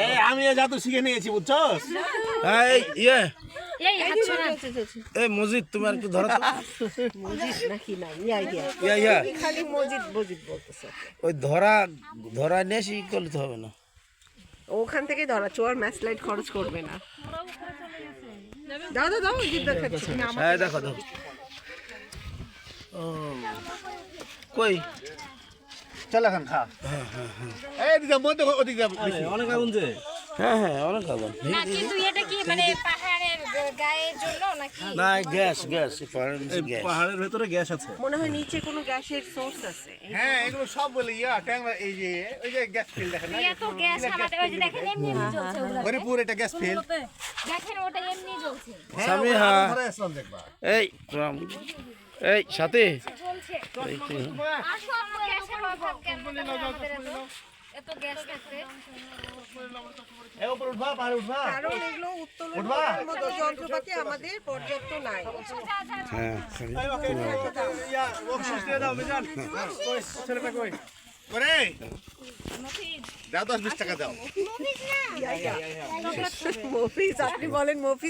এই আমি জাদু শিখে নিয়েছি বুঝছস। এই ইয়ে এই হাত ছড়া এই মজিদ তুমি আর কি ধরো তো। মসজিদ নাকি না ইয়া খালি মসজিদ মসজিদ বলতেছে। ওই ধরা নিয়ে এসে করলে তো হবে না। ওখান থেকে ধরা চোর ম্যাচ লাইট খরচ করবে না। দাও দাও দাও জিদ দেখাচ্ছি। হ্যাঁ দেখো দেখো। ও কই চল এখন খা। এই দিদা মধ্যে ওদিক যা অনেক আগুন যে। হ্যাঁ অনেক আগুন। না কিন্তু এটা কি মানে পাহাড়ের গায়ের জন্য নাকি না গ্যাস গ্যাস পাহাড়ের ভেতরে গ্যাস আছে। মনে হয় নিচে কোনো গ্যাসের সোর্স আছে। হ্যাঁ এগুলো সব বলে ট্যাংরা এই যে ওই যে গ্যাস ফিল দেখেন না। এত গ্যাস আমাদের ওই যে দেখেন এমনি জ্বলছে ওগুলো হরিপুর এটা গ্যাস ফিল। দেখেন ওটা এমনি জ্বলছে সামিহা ধরে আসলাম দেখবা। এই সাথে জ্বলছে আসো আমরা গ্যাসের অভাব কেন আমাদের এত গ্যাস থাকতে এই উপর উঠবা পাহাড়ে উঠবা। কারণ এগুলো উত্তোলনের মতো যন্ত্রপাতি আমাদের পর্যাপ্ত নাই। হ্যাঁ ইয়া অবশেষ দিয়ে দাও মিজান। কই ছেলেটা কই? করে দাও 10-20 টাকা দাও। মফিজ আপনি বলেন মফিজ।